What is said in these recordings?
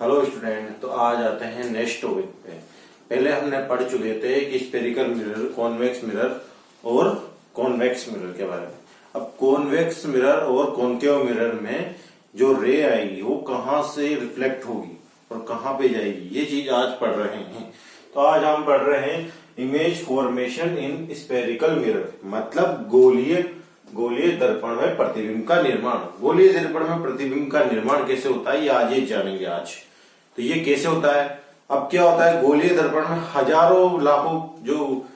Hello student. तो आज आते हैं नेक्स्ट टॉपिक पे। पहले हमने पढ़ चुके थे कि स्फेरिकल मिरर, कॉन्वेक्स मिरर और कॉन्वेक्स मिरर के बारे में। अब कॉन्वेक्स मिरर और कॉन्केव मिरर में जो रे आएगी वो कहाँ से रिफ्लेक्ट होगी और कहाँ पे जाएगी, ये चीज आज पढ़ रहे हैं। तो आज हम पढ़ रहे हैं image formation in spherical mirror, मतलब गोलीय दर्पण में प्रतिबिंब का निर्माण। गोलीय दर्पण में प्रतिबिंब का निर्माण कैसे होता है ये आज ही जानेंगे। आज तो ये कैसे होता है। अब क्या होता है, गोलीय दर्पण में हजारों लाखों जो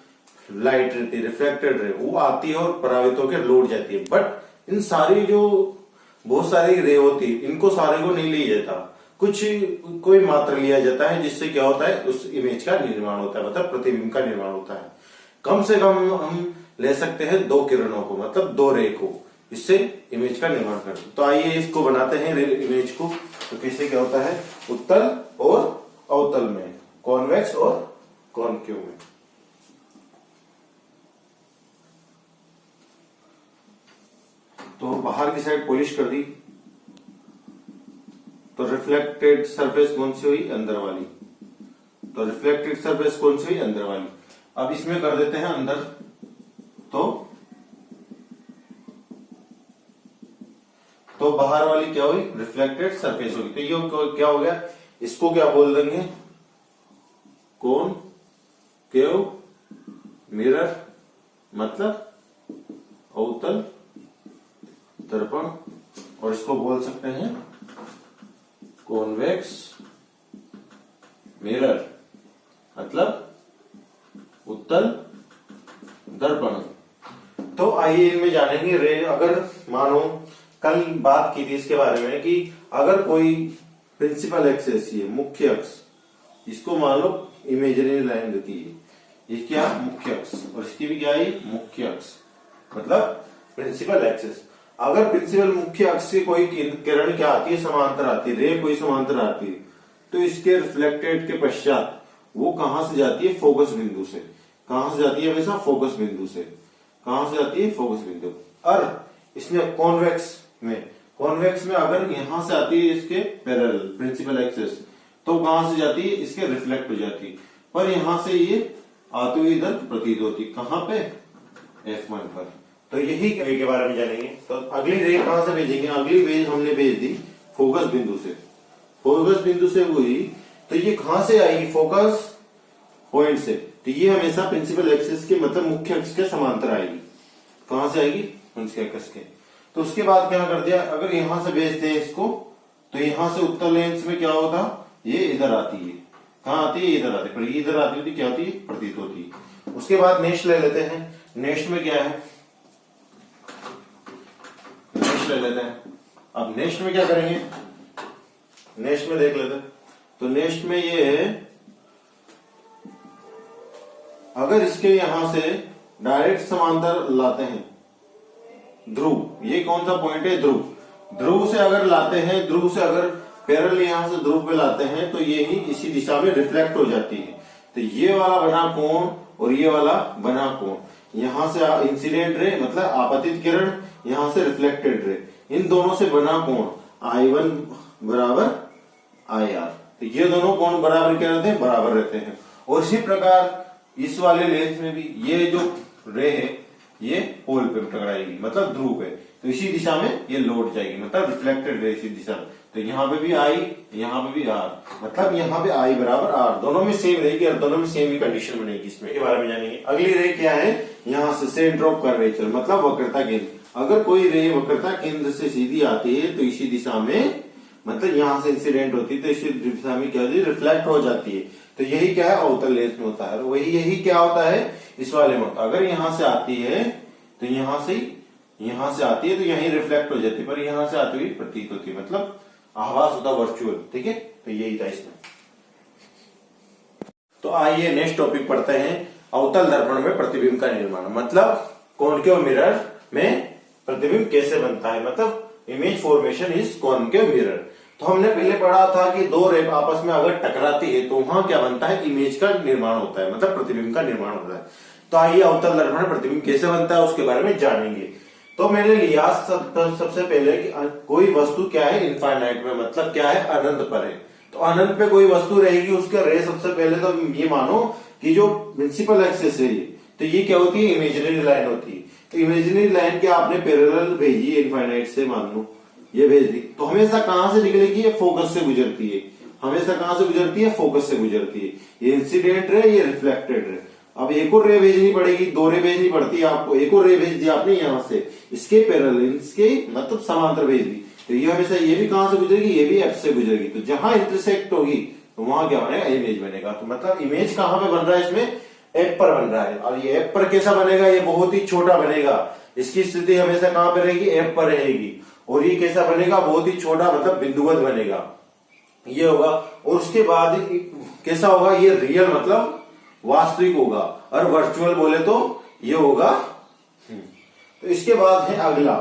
लाइट रहती है, रिफ्लेक्टेड रे, वो आती है और परावित होकर लौट जाती है। बट इन सारी जो बहुत सारी रे होती है, इनको सारे को नहीं लिया जाता, कुछ कोई मात्रा लिया जाता है, जिससे क्या होता है उस इमेज का निर्माण होता है, मतलब प्रतिबिंब का निर्माण होता है। कम से कम हम ले सकते हैं 2 किरणों को, मतलब 2 रे को, इससे इमेज का निर्माण करते हैं। तो आइए इसको बनाते हैं इमेज को। तो कैसे क्या होता है, उत्तल और अवतल में, कॉन्वेक्स और कॉन्केव में। तो बाहर की साइड पॉलिश कर दी, तो रिफ्लेक्टेड सरफेस कौन सी हुई, अंदर वाली। तो रिफ्लेक्टेड सरफेस कौन सी हुई, अंदर वाली। अब इसमें कर देते हैं अंदर, तो बाहर वाली क्या हुई, रिफ्लेक्टेड सरफेस होगी। तो ये क्या हो गया, इसको क्या बोल देंगे, कॉनकेव मिरर, मतलब अवतल दर्पण, और इसको बोल सकते हैं कॉन्वेक्स मिरर, मतलब उत्तल दर्पण। तो आइए इनमें जानेंगे रे। अगर मानो कल बात की थी इसके बारे में कि अगर कोई प्रिंसिपल एक्सिस, ये मुख्य अक्ष, इसको मान लो इमेजिनरी लाइन देती है, ये क्या मुख्य अक्ष, और इसकी भी क्या है मुख्य अक्ष, मतलब प्रिंसिपल एक्सिस। अगर प्रिंसिपल मुख्य अक्ष से कोई किरण क्या आती है, समांतर आती है, रे कोई समांतर आती है, तो इसके रिफ्लेक्टेड के पश्चात वो कहां से जाती है, फोकस बिंदु से। कहां से जाती है, हमेशा फोकस बिंदु से। कहां से जाती है, फोकस बिंदु। और इसमें कॉन्वेक्स में अगर यहां से आती है इसके पैरेलल प्रिंसिपल एक्सिस, तो कहां से जाती है, इसके रिफ्लेक्ट हो जाती है, पर यहां से ये आती हुई इधर प्रतीत होती है। कहां पे, F1 पर। तो यही के बारे में जानेंगे। तो अगली रे कहां से भेजेंगे, अगली रेज हमने भेज दी फोकस बिंदु से। फोकस बिंदु से हुई तो ये कहां से आएगी, फोकस पॉइंट से। तो ये हमेशा प्रिंसिपल एक्सिस के, मतलब मुख्य अक्ष के समांतर आएगी। कहां से आएगी, मुख्य अक्ष के। तो उसके बाद क्या कर दिया, अगर यहां से भेजते हैं इसको, तो यहां से उत्तल लेंस में क्या होता, ये इधर आती है। कहां आती है, इधर आती है, पर इधर आती होती, क्या होती है, प्रतीत होती है। उसके बाद नेक्स्ट ले लेते हैं। नेक्स्ट में क्या है, नेक्स्ट ले लेते हैं। अब नेक्स्ट में क्या करेंगे, नेक्स्ट में देख लेते हैं। तो नेक्स्ट में ये है, अगर इसके यहां से डायरेक्ट समांतर लाते हैं ध्रुव, ये कौन सा पॉइंट है, ध्रुव। ध्रुव से अगर लाते हैं, ध्रुव से अगर पैरेलल यहां से ध्रुव पे लाते हैं, तो ये ही इसी दिशा में रिफ्लेक्ट हो जाती है। तो ये वाला बना कोण और ये वाला बना कोण, यहां से इंसिडेंट रे मतलब आपतित किरण, यहां से रिफ्लेक्टेड रे, इन दोनों से बना कोण I1 बराबर IR। तो ये दोनों कोण बराबर क्या रहते हैं, बराबर रहते हैं। और इसी प्रकार इस वाले लेंस में भी ये जो रे है ये पोल पे टकराएगी, मतलब ध्रुव पे, तो इसी दिशा में ये लौट जाएगी, मतलब रिफ्लेक्टेड रे इसी दिशा में। तो यहाँ पे भी I, यहाँ पे भी R, मतलब यहाँ पे I बराबर R, दोनों में सेम रहेगी और दोनों में सेम ही कंडीशन बनेगी। इसमें के बारे में जानेंगे। अगली रे क्या है, यहाँ से सेंटर ऑफ कर्वेचर, मतलब वक्रता केंद्र। अगर कोई रे वक्रता केंद्र से सीधी आती है तो इसी दिशा में, मतलब यहाँ से इंसिडेंट होती है, तो इसी दिशा में क्या होती है, रिफ्लेक्ट हो जाती है। तो यही क्या है, अवतल लेंस में होता है। वही यही क्या होता है, इस वाले में होता है। अगर यहाँ से आती है तो यहां से आती है तो यहीं रिफ्लेक्ट हो जाती है, पर यहां से आती हुई प्रतीत होती है, मतलब आभास होता वर्चुअल। ठीक है, तो यही था इसमें। तो आइए नेक्स्ट टॉपिक पढ़ते हैं, अवतल दर्पण में प्रतिबिंब का निर्माण, मतलब कॉनकेव मिरर में प्रतिबिंब कैसे बनता है, मतलब image formation is concave mirror. तो हमने पहले पढ़ा था कि 2 रे आपस में अगर टकराती है तो वहां क्या बनता है, इमेज का निर्माण होता है, मतलब प्रतिबिंब का निर्माण होता है। तो आइए अवतल दर्पण में प्रतिबिंब कैसे बनता है उसके बारे में जानेंगे। तो मैंने लिया सबसे पहले कि कोई वस्तु क्या है, इनफाइनाइट में, मतलब क्या है, अनंत पर है। तो तो अनंत पे कोई वस्तु रहेगी, उसका रे सबसे पहले तो ये मानो कि जो प्रिंसिपल एक्सिस है तो ये क्या होती है, इमेजिनरी लाइन होती है। तो इमेजिनरी लाइन के आपने पैरेलल भेजी इनफाइनाइट से, मान लो ये भेज दी, तो हमेशा कहां से निकलेगी, ये फोकस से गुजरती है। हमेशा कहां से गुजरती है, फोकस से गुजरती है। ये इंसिडेंट रे, ये रिफ्लेक्टेड रे। अब एक और रे भेजनी पड़ेगी, 2 रे भेजनी पड़ती है आपको। एक और रे भेज दी आपने यहां से, इसके पैरेलल, इसके मतलब समांतर भेज दी, तो ये हमेशा ये भी कहां से गुजरेगी, ये भी एफ से गुजरेगी। तो जहां इंटरसेक्ट होगी तो वहां क्या बनेगा, इमेज बनेगा। तो मतलब इमेज कहां पे बन रहा है, इसमें एफ पर बन रहा है। और ये एफ पर कैसा बनेगा, ये बहुत ही छोटा बनेगा। इसकी स्थिति हमेशा कहां पर रहेगी, एफ पर रहेगी। और ये कैसा बनेगा, बहुत ही छोटा, मतलब बिंदुवत बनेगा, ये होगा। और उसके बाद कैसा होगा, ये रियल मतलब वास्तविक होगा, और वर्चुअल बोले तो ये होगा। तो इसके बाद है अगला।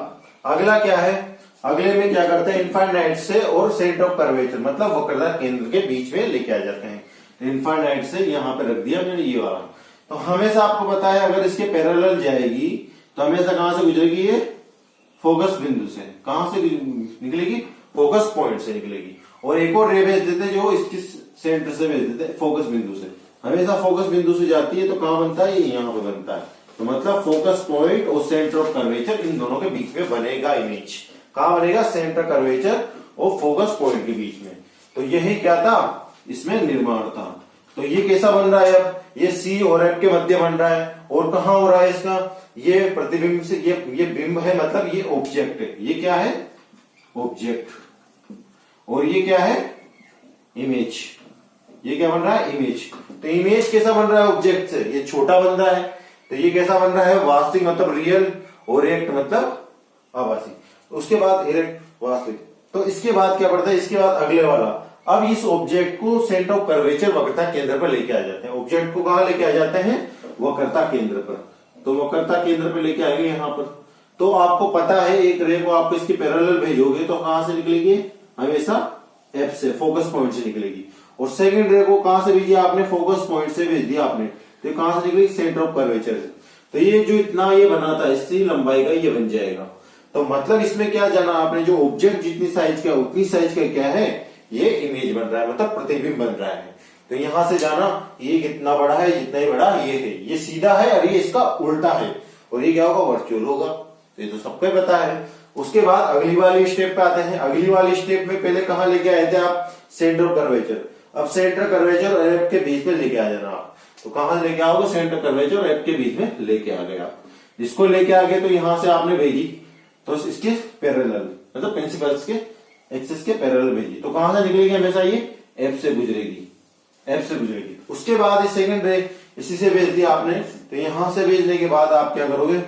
अगला क्या है, अगले में क्या करते हैं, इनफाइनाइट से और सेंटर ऑफ कर्वेचर मतलब वक्रता केंद्र के बीच में लेके आ जाते हैं। इनफाइनाइट से यहां पे रख दिया मैंने ये वाला। तो हमेशा आपको पता है अगर इसके पैरेलल जाएगी तो हमेशा कहां से गुजरेगी, ये फोकस बिंदु से। कहां से निकलेगी, फोकस पॉइंट से निकलेगी। और एक और रे भेज देते जो इसकी सेंटर से भेज देते, फोकस बिंदु से। हमेशा फोकस बिंदु से जाती है तो कहां बनता है, ये यहां पे बनता है। तो मतलब फोकस पॉइंट और सेंटर ऑफ कर्वेचर इन दोनों के बीच में बनेगा इमेज। कहां बनेगा, सेंटर कर्वेचर और फोकस पॉइंट के बीच में। तो यही क्या था, इसमें निर्माण था। तो ये कैसा बन रहा है, अब ये सी और एफ के मध्य बन रहा है। और कहां हो रहा है इसका, ये प्रतिबिंब से, ये बिंब है, मतलब ये ऑब्जेक्ट है। ये क्या है, ऑब्जेक्ट। और ये क्या है, इमेज। ये क्या बन रहा है, इमेज। तो इमेज कैसा बन रहा है, ऑब्जेक्ट से ये छोटा बन रहा है। तो ये कैसा बन रहा है, वास्तविक मतलब रियल, और इरेक्ट मतलब आभासी। उसके बाद इरेक्ट वास्तविक। तो इसके बाद क्या पड़ता है, इसके बाद अगले वाला। अब इस ऑब्जेक्ट को सेंटर ऑफ कर्वेचर वक्रता केंद्र पर लेके आ जाते हैं। ऑब्जेक्ट को कहां लेके आ जाते हैं, वक्रता केंद्र पर। तो वक्रता केंद्र पर लेके आएंगे यहां पर। तो आपको पता है एक रे को आपको इसके पैरेलल भेजोगे तो कहां से निकलेगी, हमेशा एफ से, फोकस पॉइंट से निकलेगी। और सेकंड रे को कहां से भेजी आपने, फोकस पॉइंट से भेज दिया आपने, तो कहां से निकलेगी, सेंटर ऑफ कर्वेचर से। तो ये जो इतना ये बना था, इसकी लंबाई का ये बन जाएगा। तो मतलब इसमें क्या जाना आपने, जो ऑब्जेक्ट जितनी साइज का उतनी साइज का क्या है, ये इमेज बन रहा है, मतलब प्रतिबिंब बन रहा है। तो यहां से जाना ये कितना बड़ा है, जितना ही बड़ा ये है, ये सीधा है और ये इसका उल्टा है। और ये क्या होगा, वर्चुअल होगा। तो ये तो सबको ही पता है। उसके बाद अगली वाली स्टेप पे आते हैं। अगली वाली स्टेप में पहले कहां लेके आए थे आप, सेंटर ऑफ कर्वेचर। अब सेंटर कर्वेचर और एफ के बीच में लेके आ जाना आप। तो कहां लेके आओगे, सेंटर कर्वेचर और एफ के बीच में लेके आ गए आप। जिसको लेके आ गए तो यहां से आपने भेजी, तो इसके पैरेलल मतलब प्रिंसिपल्स के एक्सिस के पैरेलल भेजी। तो कहां से निकलेगी, हमेशा ये एफ से गुजरेगी, एफ से गुजरेगी। उसके बाद ये सेकंड रे इसी से भेज दिया आपने। तो यहां से भेजने के बाद आप क्या करोगे,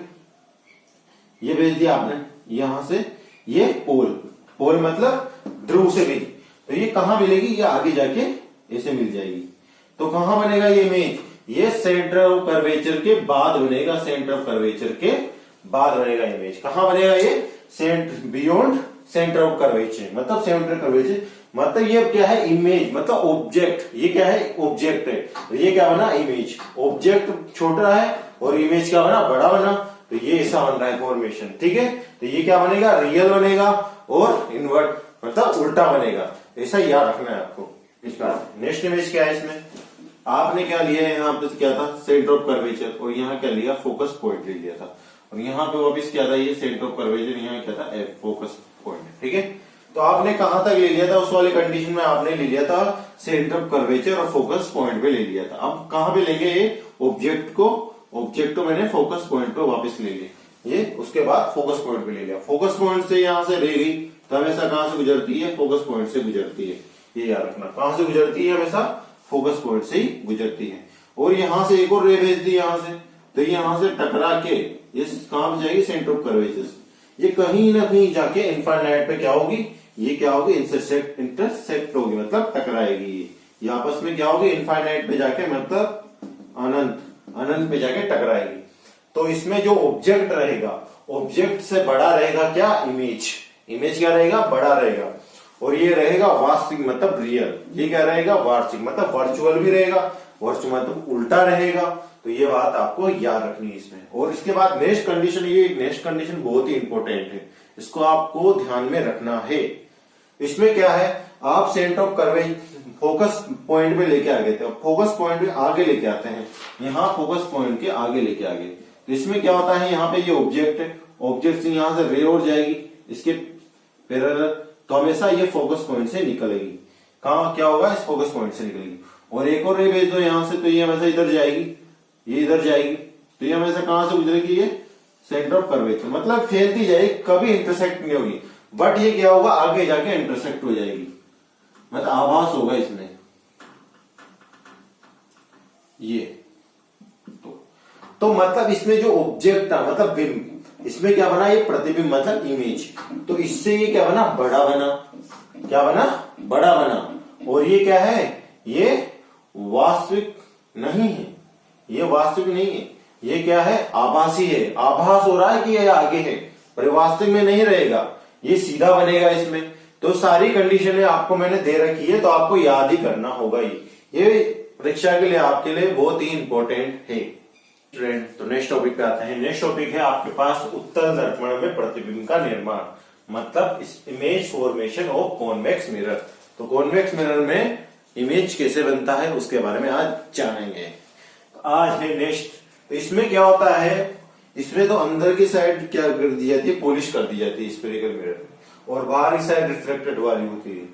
ये भेज दिया आपने यहां से, ये पोल, पोल मतलब ध्रुव से भेज। तो ये कहां मिलेगी, ये आगे जाके ऐसे मिल जाएगी। तो कहां बनेगा ये इमेज, ये सेंटर ऑफ कर्वेचर के बाद बनेगा, सेंटर ऑफ कर्वेचर के बाद बनेगा इमेज। कहां बनेगा ये, बियॉन्ड सेंटर ऑफ कर्वेचर, मतलब सेंटर कर्वेचर मतलब ये क्या है, इमेज मतलब ऑब्जेक्ट। ये क्या है, ऑब्जेक्ट है। तो ये क्या बना, इमेज। ऑब्जेक्ट छोटा है और इमेज क्या बना, बड़ा बना। तो ये ऐसा बन रहा है फॉर्मेशन, ठीक है। तो ये क्या बनेगा, रियल बनेगा और इनवर्ट मतलब उल्टा बनेगा। ऐसा याद रखना है आपको। इसका नेक्स्ट इमेज क्या है, इसमें आपने क्या लिया है, यहाँ पे क्या था, सेंटर ऑफ कर्वेचर, और यहाँ क्या लिया, फोकस पॉइंट ले लिया था। और यहाँ पे वापिस क्या था, ये सेंटर ऑफ कर्वेचर, यहाँ क्या था, एफ, फोकस पॉइंट, ठीक है। तो आपने कहां तक ले लिया था, उस वाले कंडीशन में आपने ले लिया था सेंटर ऑफ कर्वेचर और फोकस पॉइंट पे ले लिया था। अब कहां पे लेंगे, ये ऑब्जेक्ट को मैंने फोकस पॉइंट पे वापस ले लिया, ये उसके बाद फोकस पॉइंट पे ले लिया। फोकस पॉइंट से यहां से ले गई तो हमेशा कहां से गुजरती है, फोकस पॉइंट से गुजरती है। ये याद रखना, कहां से गुजरती है, हमेशा फोकस पॉइंट से ही गुजरती है। और यहां से एक और रे भेज दी यहां से, तो यहां से टकरा के ये कहां पे जाएगी, सेंटर ऑफ कर्वेचर। ये कहीं ना कहीं जाके इनफाइनाइट पे क्या होगी, ये क्या होगी, इंटरसेक्ट होगी, मतलब टकराएगी। ये आपस में क्या होगी, इनफाइनाइट पे जाके मतलब अनंत पे जाके टकराएगी। तो इसमें जो ऑब्जेक्ट रहेगा, ऑब्जेक्ट से बड़ा रहेगा क्या, इमेज क्या रहेगा, बड़ा रहेगा। और ये रहेगा वास्तविक मतलब रियल। ये क्या रहेगा, वार्षिक मतलब वर्चुअल भी रहेगा, वर्चुअल मतलब उल्टा रहेगा। तो ये बात आपको याद रखनी है इसमें। और इसके बाद नेक्स्ट कंडीशन, ये नेक्स्ट कंडीशन बहुत ही इंपॉर्टेंट है, इसको आपको ध्यान में रखना है। इसमें क्या है, आप centre of curvature focus point पे लेके आ गए थे, अब फोकस पॉइंट पे आगे लेके आते हैं, यहाँ फोकस पॉइंट के आगे लेके आ गए। तो इसमें क्या होता है, यहाँ पे ये ऑब्जेक्ट है, ऑब्जेक्ट से यहाँ से रे और जाएगी इसके पैरेलल, तो हमेशा ये फोकस पॉइंट से निकलेगी। कहाँ क्या होगा, इस फोकस पॉइंट से निकलेगी। और एक और रे भेज दो यहाँ से, तो ये हमेशा इधर जाएगी, ये इधर जाएगी, तो ये हमेशा कहां से गुजरेगी, ये सेंटर ऑफ कर्वेचर, मतलब फैलती जाएगी, कभी इंटरसेक्ट नहीं होगी, बट ये क्या होगा, आगे जाके इंटरसेक्ट हो जाएगी, मतलब आभास होगा इसमें ये। तो मतलब इसमें जो ऑब्जेक्ट था, मतलब बिंब, इसमें क्या बना, ये प्रतिबिंब मतलब इमेज, तो इससे ये क्या बना, बड़ा बना, क्या बना, बड़ा बना। और ये क्या है, ये वास्तविक नहीं है, ये वास्तविक नहीं है, ये क्या है, आभासी है, आभास हो रहा है कि ये आगे है, पर वास्तविक में नहीं रहेगा, ये सीधा बनेगा इसमें। तो सारी कंडीशनें आपको मैंने दे रखी है, तो आपको याद ही करना होगा, ये परीक्षा के लिए आपके लिए बहुत ही इंपॉर्टेंट है। तो नेक्स्ट टॉपिक पे आते हैं। नेक्स्ट टॉपिक है आपके पास उत्तल दर्पण में प्रतिबिंब का निर्माण, मतलब image formation of convex mirror. तो कॉन्वेक्स मिरर में इमेज कैसे बनता है उसके बारे में आज जानेंगे। आज है नेक्स्ट। तो इसमें क्या होता है, इसमें तो अंदर की साइड क्या कर दी जाती है, पॉलिश कर दी जाती है स्फेरिकल मिरर में, और बाहर की साइड रिफ्लेक्टेड वाली होती है।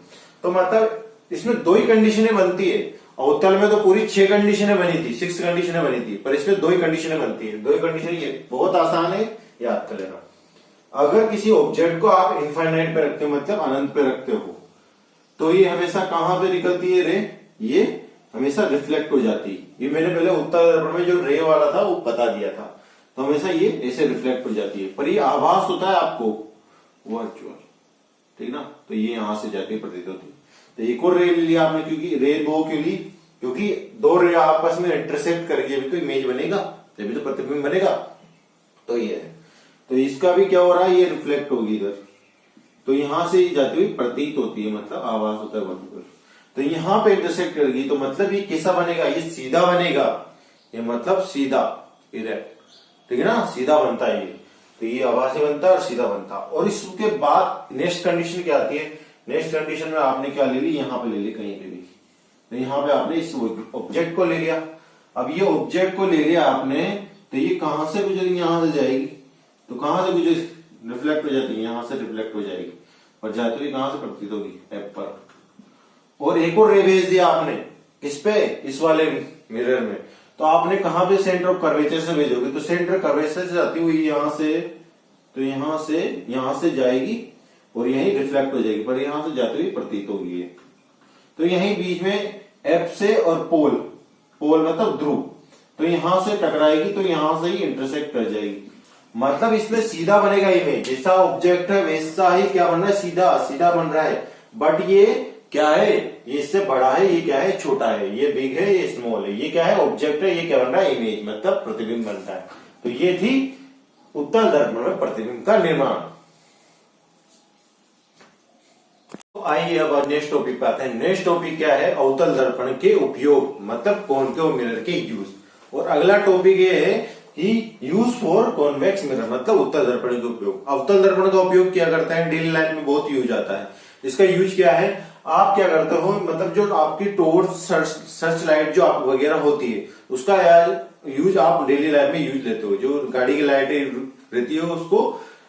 तो मतलब इसमें दो ही कंडीशनें बनती है, अवतल में तो पूरी 6 कंडीशनें बनी थी, 6 कंडीशनें बनी थी, पर इसमें 2 ही कंडीशनें बनती है। 2 ही कंडीशन, ये बहुत आसान है, याद कर लेना। अगर किसी ऑब्जेक्ट को आप इनफाइनाइट पे रखते हो, मतलब अनंत पे रखते हो, तो ये हमेशा कहां पे निकलती है रे, ये हमेशा रिफ्लेक्ट हो जाती है। ये मैंने पहले उत्तल दर्पण में जो रे वाला था वो बता दिया था, तो हमेशा ये ऐसे रिफ्लेक्ट हो जाती है, पर ये आभास होता है आपको वर्चुअल, ठीक ना। तो ये यहां से जाके प्रतीत होती है। तो एक और रे ले लिया आपने, क्योंकि रे 2 क्यों ली, क्योंकि 2 रे आपस में इंटरसेक्ट करके अभी तो इमेज बनेगा, तभी तो प्रतिबिंब बनेगा। तो ये है, तो इसका भी क्या हो रहा है, ये रिफ्लेक्ट होगी इधर, तो यहां से जाती हुई प्रतीत होती है, मतलब आवाज होता है वहां पर। तो यहां पे इंटरसेक्ट करेगी, तो मतलब ये कैसा बनेगा, ये सीधा बनेगा, ये मतलब सीधा इरेक्ट, ठीक है ना, सीधा बनता है ये। तो ये आवासी बनता है और सीधा बनता है। और इसके बाद नेक्स्ट कंडीशन क्या आती है, नेक्स्ट कंडीशन में आपने क्या ले ली, यहाँ पे ले ली कहीं पे भी, तो यहाँ पे आपने इस ऑब्जेक्ट को ले लिया। अब ये ऑब्जेक्ट को ले लिया आपने, तो ये कहां से गुजरेगी, यहां से जाएगी, तो कहां से गुजरेगी, रिफ्लेक्ट हो जाती है, यहां से रिफ्लेक्ट हो जाएगी, और जाती हुई कहां से प्रतीत होगी, एफ पर। और एक और रे भेज दिया आपने, किस पे, इस वाले मिरर में, तो आपने कहां पे, सेंटर ऑफ कर्वेचर से भेजोगे, तो सेंटर कर्वेचर से जाती हुई यहां से, तो यहां से जाएगी और यहीं रिफ्लेक्ट हो जाएगी, पर यहां से जाती हुई प्रतीत होगी। तो यहीं बीच में एफ से और पोल, पोल मतलब ध्रुव, तो यहां से टकराएगी, तो यहां से ही इंटरसेक्ट कर जाएगी, मतलब इसमें सीधा बनेगा इमेज, जैसा ऑब्जेक्ट है वैसा ही क्या बन रहा है, सीधा सीधा बन रहा है। बट ये क्या है, ये इससे बड़ा है, ये क्या है, छोटा है, ये बिग है, ये स्मॉल है, ये क्या है, ऑब्जेक्ट है, ये क्या बन रहा है, इमेज, मतलब प्रतिबिंब बनता है। तो ये थी उत्तल दर्पण में प्रतिबिंब का निर्माण। तो आइए अब नेक्स्ट टॉपिक पे आते हैं। नेक्स्ट टॉपिक क्या है, अवतल दर्पण के उपयोग, मतलब कॉनकेव मिरर के यूज। और अगला टॉपिक ये है कि यूज फॉर कॉन्वेक्स मिरर, मतलब उत्तल दर्पण के उपयोग। अवतल दर्पण का उपयोग क्या करते हैं, डेली लाइफ में बहुत यूज आता है। इसका यूज क्या है, आप क्या करते हो, मतलब जो आपकी टॉर्च, सर्च लाइट जो आप वगैरह होती है, उसका यूज आप डेली लाइफ में यूज लेते हो। जो गाड़ी की लाइटें रहती है उसको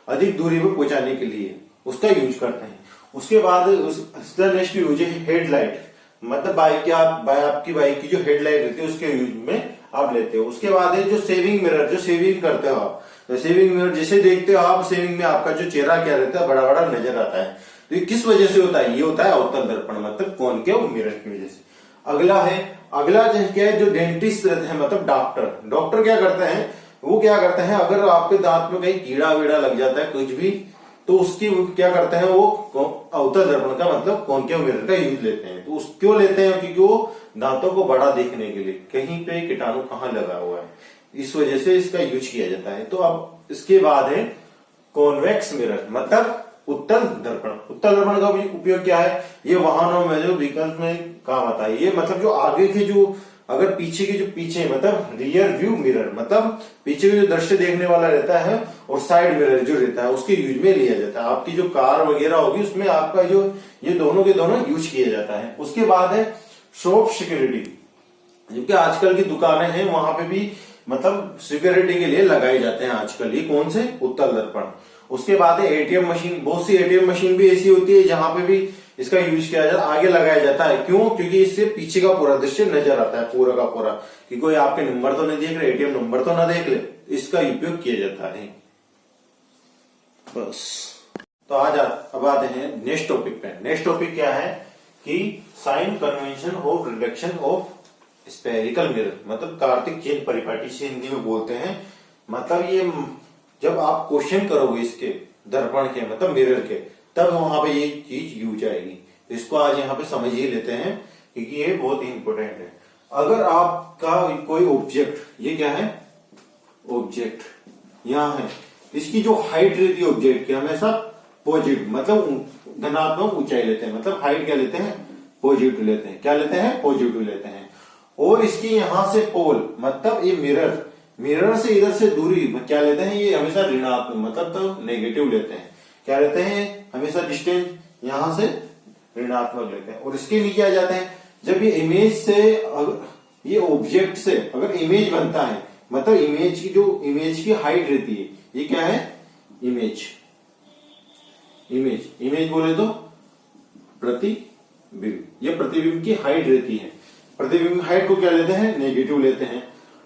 अधिक दूरी पर पहुंचाने के लिए उसका यूज करते हैं। उसके बाद उसका नेक्स्ट यूज है हेडलाइट, मतलब आपकी बाइक की जो हेडलाइट रहती है उसके यूज में आप लेते हो। उसके बाद है जो सेविंग मिरर, जो सेविंग करते हो आप, तो सेविंग मिरर जैसे देखते हो आप, सेविंग में आपका जो चेहरा क्या रहता है, बड़ा बड़ा नजर आता है। तो ये किस वजह से होता है, ये होता है अवतल दर्पण, मतलब कॉनकेव मिरर की वजह से। अगला क्या है, जो डेंटिस्ट रहते हैं, मतलब डॉक्टर क्या करते हैं, वो क्या करते हैं, अगर आपके दांत में कहीं कीड़ा वीड़ा लग जाता है कुछ भी, तो उसकी क्या करते हैं, वो अवतल दर्पण का मतलब कॉनकेव मिरर का यूज लेते हैं। तो क्यों लेते हैं, क्योंकि वो दांतों को बड़ा देखने के लिए, कहीं पे कीटाणु कहाँ लगा हुआ है, इस वजह से इसका यूज किया जाता है। तो अब इसके बाद है कॉन्वेक्स मिरर, मतलब उत्तल दर्पण। उत्तल दर्पण का उपयोग क्या है, ये वाहनों में, जो व्हीकल्स में काम आता है। ये मतलब जो आगे के जो अगर पीछे की जो पीछे मतलब रियर व्यू मिरर मतलब पीछे का जो दृश्य देखने वाला रहता है और साइड मिरर जो रहता है उसके यूज में लिया जाता है। आपकी जो कार वगैरह होगी उसमें आपका जो ये दोनों के दोनों यूज किया जाता है। उसके बाद है शॉप सिक्योरिटी, जबकि आजकल की दुकानें हैं वहां पे भी मतलब सिक्योरिटी के लिए लगाए जाते हैं आजकल। ये कौन से? उत्तल दर्पण। उसके बाद है एटीएम मशीन। बहुत सी एटीएम मशीन भी ऐसी होती है जहां पे भी इसका यूज किया जाता है, आगे लगाया जाता है। क्यों? क्योंकि इससे पीछे का पूरा दृश्य नजर आता है पूरा का पूरा, कि कोई आपके नंबर तो नहीं देख रहे, एटीएम नंबर तो ना देख ले, इसका उपयोग किया जाता है। बस। तो आज अब आते हैं नेक्स्ट टॉपिक पे। नेक्स्ट टॉपिक क्या है कि sign convention of reduction of spherical mirror, मतलब कार्तिक चिन्ह परिपाटी से हिंदी में बोलते हैं। मतलब ये जब आप क्वेश्चन करोगे इसके दर्पण के मतलब मिरर के, तब वहां पे ये चीज यूज आएगी। तो इसको आज यहाँ पे समझ ही लेते हैं क्योंकि ये बहुत ही इंपॉर्टेंट है। अगर आपका कोई ऑब्जेक्ट, ये क्या है? ऑब्जेक्ट यहाँ है, इसकी जो हाइट रहती है ऑब्जेक्ट की हमेशा पॉजिटिव मतलब धनात्मक ऊंचाई लेते हैं। मतलब हाइट क्या लेते हैं? पॉजिटिव लेते हैं। क्या लेते हैं? पॉजिटिव लेते हैं। और इसकी यहां से पोल मतलब ये मिरर से इधर से दूरी क्या लेते हैं? ये हमेशा ऋणात्मक मतलब तो नेगेटिव लेते हैं। क्या लेते हैं? हमेशा डिस्टेंस यहां से ऋणात्मक लेते हैं। और इसके नीचे आ जाते हैं जब ये इमेज से ये ऑब्जेक्ट से अगर इमेज बनता है, मतलब इमेज की जो इमेज की हाइट रहती है, ये क्या है? इमेज बोले तो प्रतिबिंब। ये प्रतिबिंब की हाइट रहती है। प्रतिबिंब हाइट को क्या लेते हैं? नेगेटिव लेते हैं।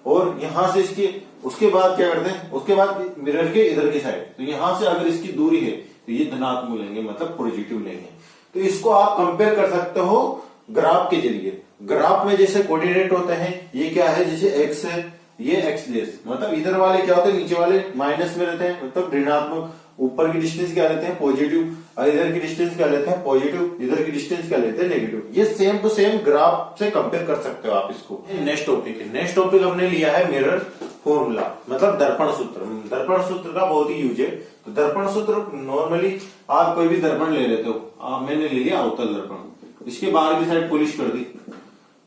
और यहां से इसके उसके बाद क्या करते हैं? उसके बाद मिरर के इधर की साइड, तो यहां से अगर इसकी दूरी है तो ये धनात्मक लेंगे मतलब पॉजिटिव लेंगे। तो इसको आप कंपेयर कर सकते हो ग्राफ के जरिए। ग्राफ में जैसे कोऑर्डिनेट होते हैं, ये क्या है? जैसे एक्स है, ये एक्स डेस, मतलब इधर वाले क्या होते हैं? नीचे वाले माइनस में रहते हैं मतलब ऋणात्मक। ऊपर की डिस्टेंस क्या लेते हैं? पॉजिटिव। और इधर की डिस्टेंस क्या लेते हैं? पॉजिटिव। इधर की डिस्टेंस क्या लेते हैं? नेगेटिव। ये सेम टू सेम ग्राफ से कंपेयर कर सकते हो आप इसको। नेक्स्ट टॉपिक है। नेक्स्ट टॉपिक हमने लिया है मिरर फॉर्मूला मतलब दर्पण सूत्र। दर्पण सूत्र का बहुत ही यूज है। तो दर्पण सूत्र नॉर्मली आप कोई भी दर्पण ले लेते हो, मैंने ले लिया अवतल दर्पण, इसके बाहर की साइड पॉलिश कर दी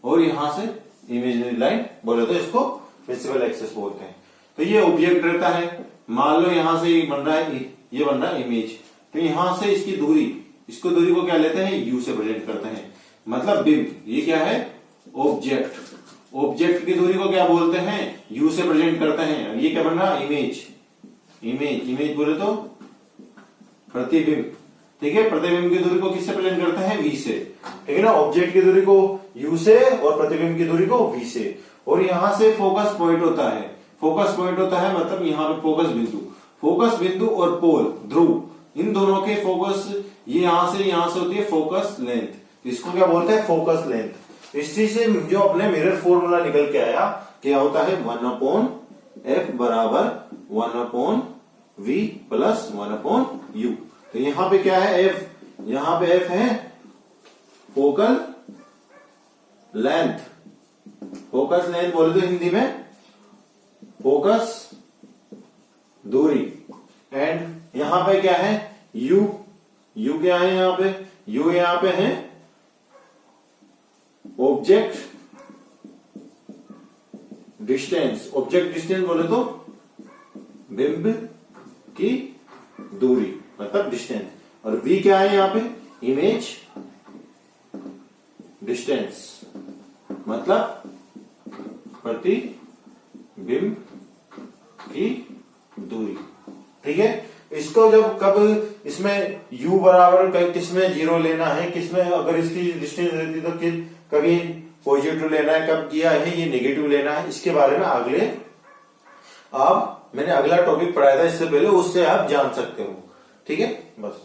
और यहां से इमेजिनरी लाइन बोले तो इसको प्रिंसिपल एक्सेस बोलते हैं। तो ये ऑब्जेक्ट रहता है, मान लो यहां से बन रहा है, ये बन रहा है इमेज। तो यहां से इसकी दूरी, इसको दूरी को क्या लेते हैं? यू से प्रेजेंट करते हैं मतलब बिंब। ये क्या है? ऑब्जेक्ट। ऑब्जेक्ट की दूरी को क्या बोलते हैं? यू से प्रेजेंट करते हैं। ये क्या बन रहा है? इमेज बोले तो प्रतिबिंब। ठीक है, प्रतिबिंब की दूरी को किससे प्रेजेंट करते हैं? वी से। ठीक है ना। ऑब्जेक्ट की दूरी को यू से और प्रतिबिंब की दूरी को वी से। और यहां से फोकस पॉइंट होता है। फोकस पॉइंट होता है मतलब यहां पे फोकस बिंदु और पोल ध्रुव, इन दोनों के फोकस ये यहां से होती है फोकस लेंथ। इसको क्या बोलते हैं? Focus length. इसी से जो अपने मिरर फॉर्मूला निकल के आया, क्या होता है? 1/f बराबर 1/v प्लस 1/u। तो यहां पे क्या है? f। यहां पे f है फोकल लेंथ। फोकस लेंथ बोले तो हिंदी में फोकस दूरी। एंड यहां पे क्या है? u क्या है? यहां पे u यहां पे है ऑब्जेक्ट डिस्टेंस। ऑब्जेक्ट डिस्टेंस बोले तो बिंब की दूरी मतलब डिस्टेंस। और v क्या है यहां पे? इमेज डिस्टेंस मतलब प्रतिबिंब की दूरी। ठीक है। इसको जब कब इसमें u बराबर किसमें 0 लेना है, किसमें अगर इसकी डिस्टेंस रहती तो कभी पॉजिटिव लेना है, कब किया है ये नेगेटिव लेना है, इसके बारे में मैंने अगला टॉपिक पढ़ाया था इससे पहले, उससे आप जान सकते हो। ठीक है, बस।